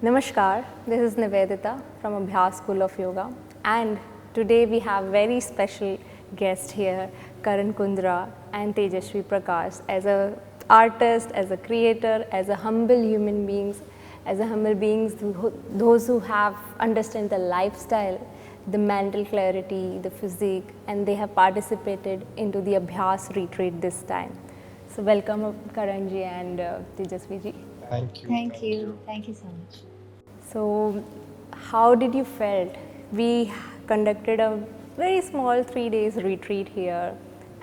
Namaskar, this is Nivedita from Abhyas School of Yoga, and today we have very special guest here, Karan Kundra and Tejasvi Prakash, as a artist, as a creator, as a humble human beings, those who have understand the lifestyle, the mental clarity, the physique, and they have participated into the Abhyas retreat this time. So welcome Karanji and Tejasvi ji. Thank you. Thank you. Thank you so much. So, how did you felt? We conducted a very small 3 days retreat here,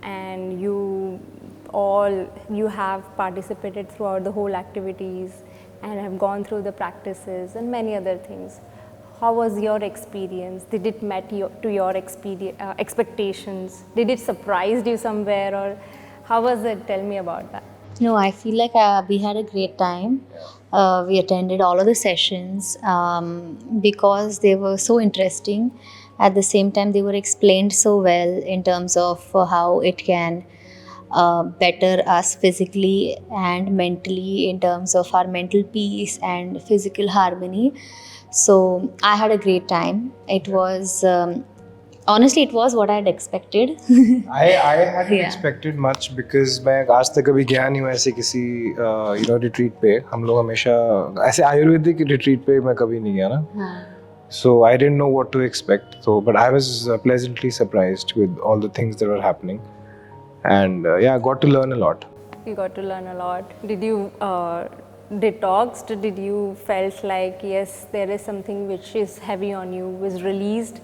and you have participated throughout the whole activities and have gone through the practices and many other things. How was your experience? Did it met to your expectations? Did it surprise you somewhere, or how was it? Tell me about that. No, I feel like we had a great time. We attended all of the sessions because they were so interesting. At the same time, they were explained so well in terms of how it can better us physically and mentally, in terms of our mental peace and physical harmony. So I had a great time. It was honestly, it was what I had expected. I hadn't Yeah. expected much because मैं आज तक कभी गया नहीं हूँ ऐसे किसी retreat पे. हम लोग हमेशा ऐसे आयुर्वेदिक रिट्रीट पे मैं कभी नहीं गया ना. So I didn't know what to expect. So, but I was pleasantly surprised with all the things that were happening, and yeah, I got to learn a lot. You got to learn a lot. Did you detoxed? Did you felt like yes, there is something which is heavy on you was released,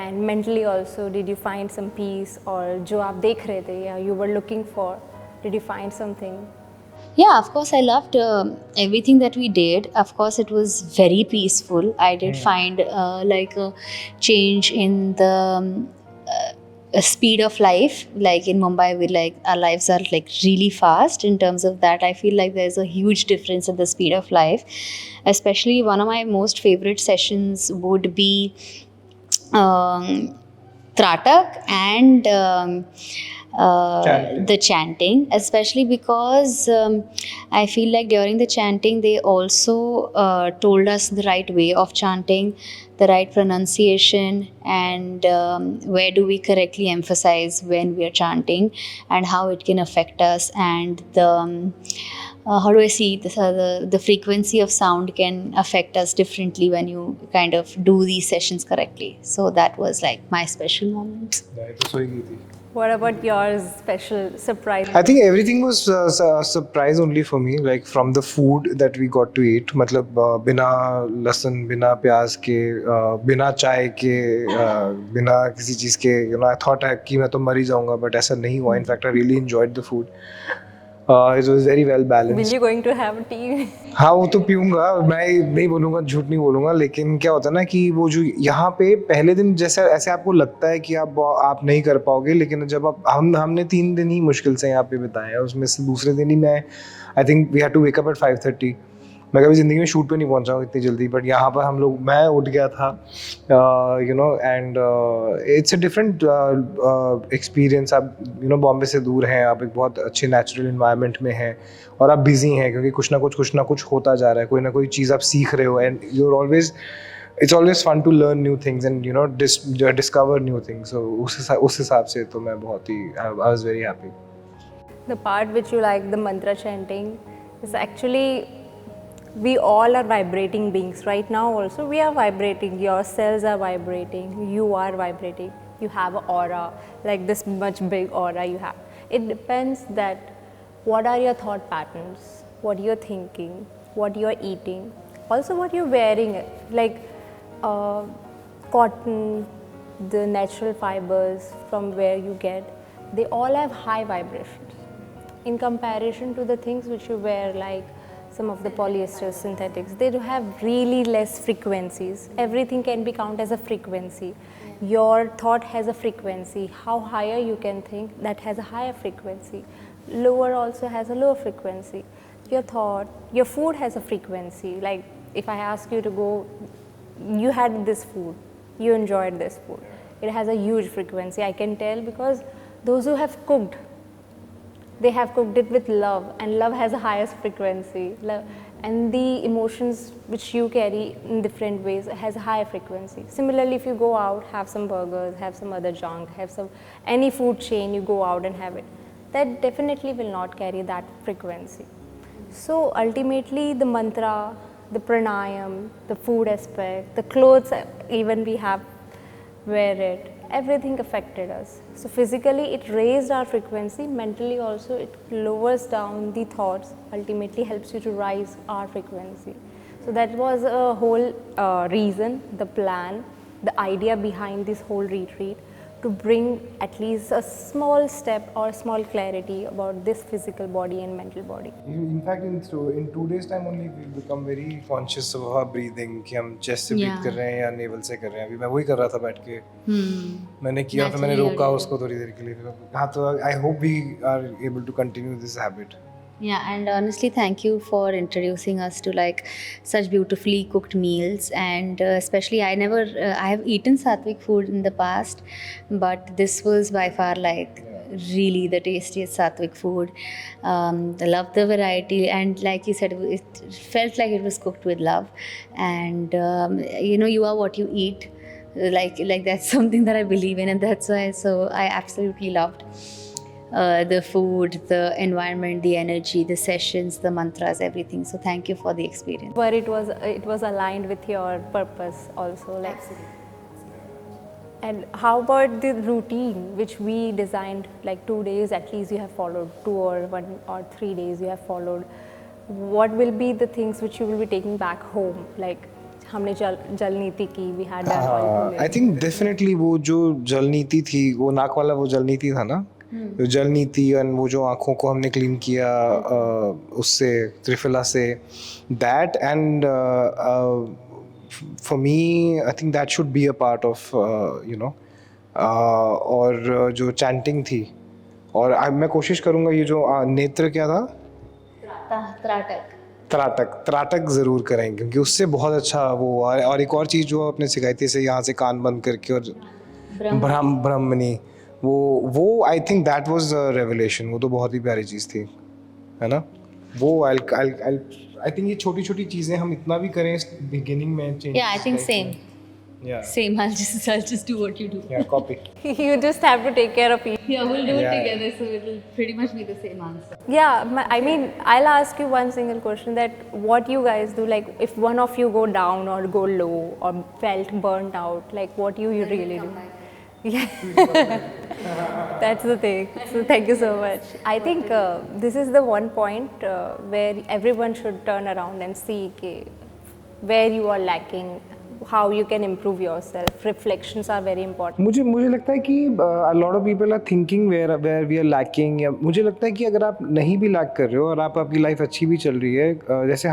and mentally also did you find some peace, or जो आप देख रहे थे या you were looking for, did you find something? Yeah, of course, I loved everything that we did. Of course, it was very peaceful. I did find like a change in the speed of life. Like in Mumbai, we like our lives are like really fast. In terms of that, I feel like there's a huge difference in the speed of life. Especially one of my most favorite sessions would be Tratak and the chanting, especially because I feel like during the chanting they also told us the right way of chanting, the right pronunciation, and where do we correctly emphasize when we are chanting, and how it can affect us, and the how do I see this, the frequency of sound can affect us differently when you kind of do these sessions correctly. So that was like my special moment. What about yours special surprise? I think everything was a surprise only for me. Like from the food that we got to eat, मतलब बिना लहसुन, बिना प्याज के, बिना चाय के, बिना किसी चीज़ के, I thought कि मैं तो मर ही जाऊँगा, but ऐसा नहीं हुआ. In fact, I really enjoyed the food. It was very well Will balanced. you going to have tea? हाँ, वो तो पीऊँगा, मैं नहीं बोलूँगा, झूठ नहीं बोलूँगा, लेकिन क्या होता है ना कि वो जो यहाँ पे पहले दिन जैसे ऐसे आपको लगता है कि आप नहीं कर पाओगे, लेकिन जब हमने 3 दिन ही मुश्किल से यहाँ पे बिताए हैं, उसमें से दूसरे दिन ही मैं I think we had to wake up at 5:30. मैं कभी ज़िंदगी में शूट पे नहीं पहुँचा हूँ इतनी जल्दी, बट यहाँ पर मैं उठ गया था, and it's a different experience. आप बॉम्बे से दूर हैं, आप एक बहुत अच्छे नेचुरल इन्वायरमेंट में हैं, और आप बिजी हैं क्योंकि कुछ ना कुछ होता जा रहा है, कोई ना कोई चीज़ आप सीख रहे हो, and you are always, it's always fun to learn new things and discover new things. So उस हिसाब से तो मैं बहुत ही I was very happy. The part which you like, the mantra chanting, is actually we all are vibrating beings. Right now also we are vibrating, your cells are vibrating, you are vibrating, you have an aura, like this much big aura you have. It depends that what are your thought patterns, what you're thinking, what you're eating, also what you're wearing, like cotton, the natural fibers from where you get, they all have high vibrations in comparison to the things which you wear, like some of the polyester synthetics. They do have really less frequencies. Everything can be counted as a frequency. Your thought has a frequency. How higher you can think, that has a higher frequency. Lower also has a lower frequency. Your thought, your food has a frequency. Like if I ask you to go, you had this food, you enjoyed this food, it has a huge frequency. I can tell because those who have cooked, they have cooked it with love, and love has the highest frequency. And the emotions which you carry in different ways has a higher frequency. Similarly, if you go out, have some burgers, have some other junk, have some any food chain, you go out and have it, that definitely will not carry that frequency. So ultimately, the mantra, the pranayam, the food aspect, the clothes even we have wear it, everything affected us. So physically it raised our frequency, mentally also it lowers down the thoughts, ultimately helps you to rise our frequency. So that was a whole reason, the plan, the idea behind this whole retreat, to bring at least a small step or small clarity about this physical body and mental body. In fact, in 2 days time only we become very conscious of our breathing, कि हम chest से breathe कर रहे हैं या navel से कर रहे हैं. अभी मैं वही कर रहा था बैठ के. मैंने किया, फिर मैंने रोका उसको थोड़ी देर के लिए. हाँ, तो I hope we are able to continue this habit. Yeah, and honestly, thank you for introducing us to like such beautifully cooked meals, and especially I have eaten Sattvic food in the past, but this was by far like really the tastiest Sattvic food. I love the variety, and like you said, it felt like it was cooked with love, and you are what you eat. Like that's something that I believe in, and that's why. So I absolutely loved the food, the environment, the energy, the sessions, the mantras, everything. So thank you for the experience. But it was aligned with your purpose also, like. And how about the routine which we designed, like 2 days at least you have followed, 2 or 1 or 3 days you have followed. What will be the things which you will be taking back home, like हमने जल नीति की, we had that one. I think definitely वो जो जल नीति थी, वो नाक वाला वो जल नीति था ना, जो जल नीति, और वो जो आँखों को हमने क्लीन किया उससे, त्रिफला से, that, and for me I think that should be a part of और जो chanting थी, और मैं कोशिश करूँगा ये जो नेत्र क्या था, त्राटक ज़रूर करेंगे, क्योंकि उससे बहुत अच्छा वो, और एक और चीज़ जो अपने सिखाई थी, से यहाँ से कान बंद करके और ब्रह्मणी, वो I think that was revelation. वो तो बहुत ही प्यारी चीज़ थी, है ना. वो आई थिंक ये छोटी छोटी चीज़ें हम इतना भी करें बिगिनिंग में change. Yeah, I think same. Yeah. Same. I'll just do what you do. Yeah, copy. You just have to take care of each. Yeah, we'll do Yeah. it together, so it'll pretty much be the same answer. Yeah, I mean, I'll ask you one single question, that what you guys do, like if one of you go down or go low or felt burnt out, like what you really do? Yeah, that's the thing. So thank you so much. I think this is the one point where everyone should turn around and see where you are lacking, how you can improve yourself. Reflections are very important. मुझे लगता है कि a lot of people are thinking where we are lacking, या मुझे लगता है कि अगर आप नहीं भी लैक कर रहे हो और आपकी लाइफ अच्छी भी चल रही है, जैसे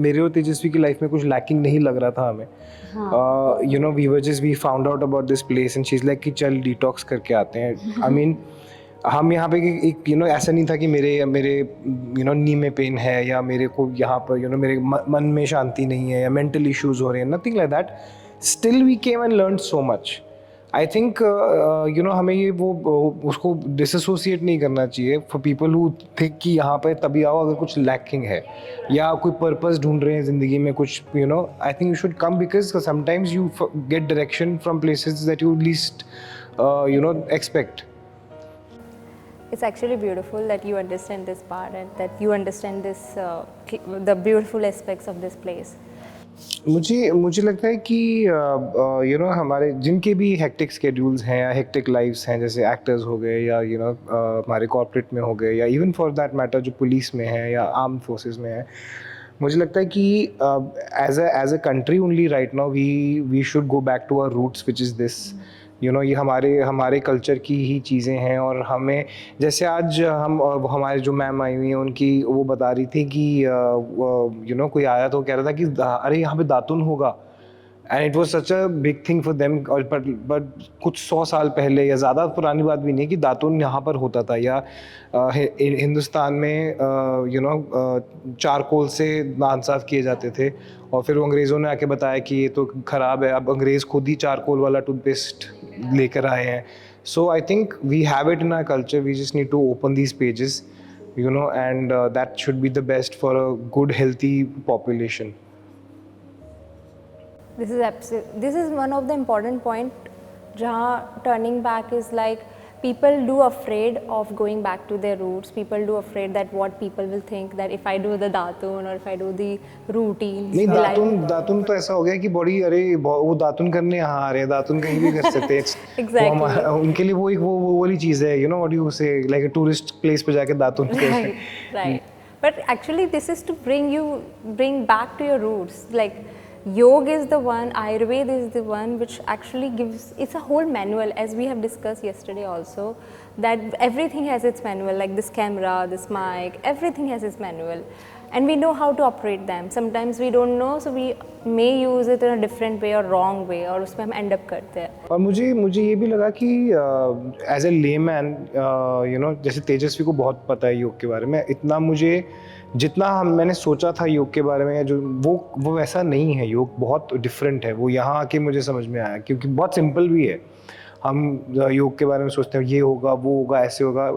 मेरे और तेजस्वी की लाइफ में कुछ लैकिंग नहीं लग रहा था हमें. we found out about this place and she's like कि चल डिटॉक्स करके आते हैं. I mean, हम यहाँ पे एक ऐसा नहीं था कि मेरे नी में पेन है, या मेरे को यहाँ पर मेरे मन में शांति नहीं है, या मेंटल इश्यूज हो रहे हैं, nothing like that. Still we came and learn so much. I think हमें ये वो उसको डिसोसिएट नहीं करना चाहिए फॉर पीपल हु थिंक कि यहाँ पे तभी आओ अगर कुछ लैकिंग है या कोई पर्पस ढूंढ रहे हैं ज़िंदगी में कुछ. I think you should come, because sometimes you get direction from places that you least expect. It's actually beautiful that you understand this part and that you understand this, the beautiful aspects of this place. मुझे लगता है कि हमारे जिनके भी hectic schedules हैं या hectic lives हैं, जैसे एक्टर्स हो गए या हमारे कॉर्पोरेट में हो गए, या इवन फॉर दैट मैटर जो पुलिस में है या आर्म्ड फोर्सेस में है, मुझे लगता है कि as a country only right now we should go back to our roots, which is this. ये हमारे कल्चर की ही चीज़ें हैं. और हमें जैसे आज हमारे जो मैम आई हुई हैं, उनकी वो बता रही थी कि कोई आया तो कह रहा था कि अरे यहाँ पे दातुन होगा, and it was such a big thing for them. But कुछ 100 साल पहले, या ज़्यादा पुरानी बात भी नहीं कि दातुन यहाँ पर होता था, या हिंदुस्तान में चारकोल से दांत साफ किए जाते थे, और फिर अंग्रेज़ों ने आके बताया कि ये तो ख़राब है. अब अंग्रेज़ खुद ही चारकोल वाला टूथपेस्ट लेकर आए हैं. So I think we have it in our culture. We just need to open these pages, you know, and that should be the best for a good, healthy population. This is one of the important point जहाँ turning back is like people do afraid of going back to their roots. People do afraid that what people will think, that if I do the दातुन or if I do the routines. नहीं, will I- दातुन तो ऐसा हो गया कि body, अरे वो दातुन करने यहाँ आ रहे हैं, दातुन कहीं भी कर सकते हैं। Exactly. उनके लिए वो एक वो वाली चीज़ है, you know what you say, like a tourist place पे जाके दातुन Right, right. But actually, this is to bring back to your roots. Like, yoga is the one, Ayurveda is the one which actually gives, it's a whole manual, as we have discussed yesterday also, that everything has its manual, like this camera, this mic, everything has its manual. And we know how to operate them. Sometimes we don't know, so we may use it in a different way or wrong way, और उसमें हम end up करते हैं. और मुझे ये भी लगा कि as a layman, you know, जैसे तेजस्वी को बहुत पता है योग के बारे में, इतना मुझे जितना मैंने सोचा था योग के बारे में, या जो वो वैसा नहीं है। योग बहुत डिफरेंट है, वो यहाँ आके मुझे समझ में आया, क्योंकि बहुत सिंपल भी है। हम योग के बारे में सोचते हैं ये होगा, वो होगा, ऐसे होगा।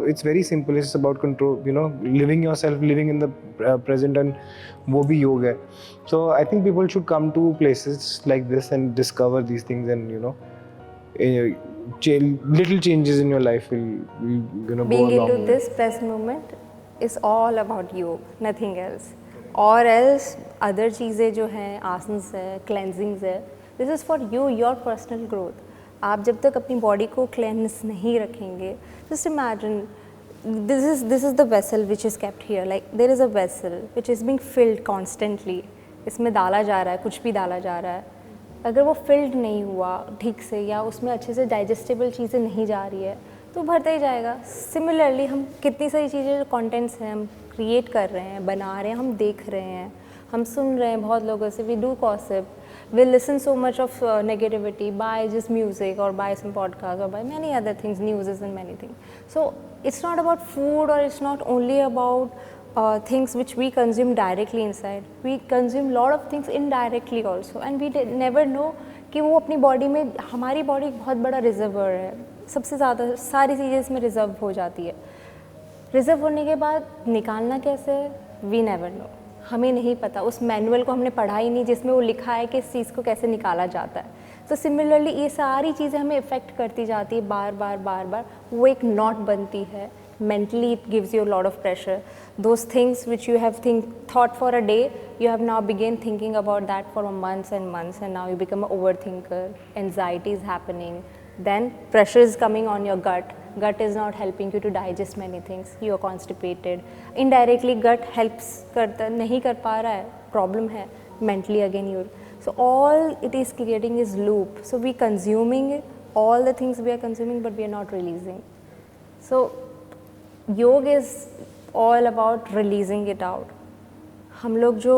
It's very simple. It's about control, you know, living yourself, living in the present, and वो भी योग है। So I think people should come to places like this and discover these things, and you know, little changes in your life will you know, Being go a long into way. this present moment is all about yoga, nothing else. Or else other चीज़ें जो हैं, आसन्स है, cleansings है, this is for you, your personal growth. आप जब तक अपनी body को क्लेंस नहीं रखेंगे, just imagine this is the vessel which is kept here. Like there is a vessel which is being filled constantly. इसमें डाला जा रहा है, कुछ भी डाला जा रहा है। अगर वो फिल्ड नहीं हुआ ठीक से, या उसमें अच्छे से डाइजेस्टेबल चीज़ें नहीं जा रही है, तो भरता ही जाएगा। सिमिलरली हम कितनी सारी चीज़ें, जो कंटेंट्स हैं, हम क्रिएट कर रहे हैं, बना रहे हैं, हम देख रहे हैं, हम सुन रहे हैं बहुत लोगों से, we do gossip, we listen so much of negativity by just music or by some podcast or by many other things, news and many things. So it's not about food, or it's not only about things which we consume directly inside. We consume lot of things indirectly also, and we never know कि वो अपनी body में, हमारी body एक बहुत बड़ा reservoir है, सबसे ज़्यादा सारी चीज़ें इसमें रिजर्व हो जाती है। रिजर्व होने के बाद निकालना कैसे है, वी नेवर नो, हमें नहीं पता। उस मैनुअल को हमने पढ़ा ही नहीं जिसमें वो लिखा है कि इस चीज़ को कैसे निकाला जाता है। तो सिमिलरली ये सारी चीज़ें हमें इफ़ेक्ट करती जाती है बार बार, वो एक नॉट बनती है। Mentally it gives you a lot of pressure. Those things which you have thought for a day, you have now begin thinking about that for months and months, and now you become an overthinker. Anxiety is happening. Then pressure is coming on your gut. Gut is not helping you to digest many things. You are constipated. Indirectly gut helps नहीं कर पा रहा है, problem है. Mentally again you're. So all it is creating is loop. So we consuming all the things we are consuming, but we are not releasing. So योग is all about releasing it out. हम लोग जो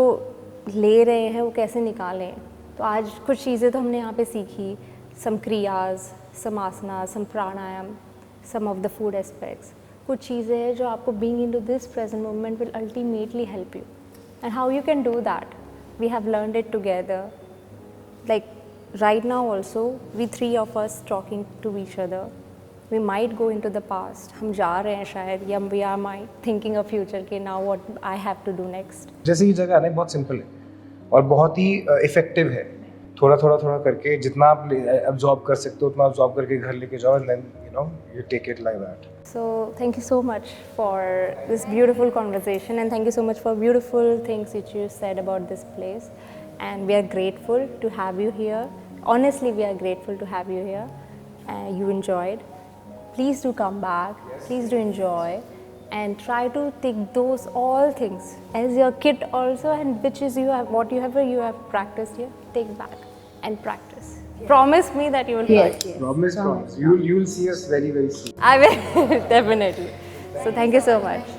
ले रहे हैं वो कैसे निकालें। तो आज कुछ चीज़ें तो हमने यहाँ पे सीखी, some kriyas, some asana, some pranayama, some of the food aspects. कुछ चीज़ें हैं जो आपको being into this present moment will ultimately help you, and how you can do that, we have learned it together. Like right now also we three of us talking to each other, we might go into the past, हम जा रहे हैं शायद, या we are might thinking of future कि now what I have to do next. जैसे ये जगह है बहुत सिंपल है और बहुत ही इफेक्टिव है। थोड़ा करके जितना आप absorb कर सकते हो उतना absorb करके घर लेके जाओ, and then you know you take it like that. So thank you so much for this beautiful conversation, and thank you so much for beautiful things which you said about this place, and we are grateful to have you here. Honestly, we are grateful to have you here, and you enjoyed. Please do come back, please do enjoy, and try to take those all things as your kit also, and which is whatever you have practiced here, take back and practice. Promise me that you will try. Promise. You'll see us very soon. I will definitely. So thank you so much.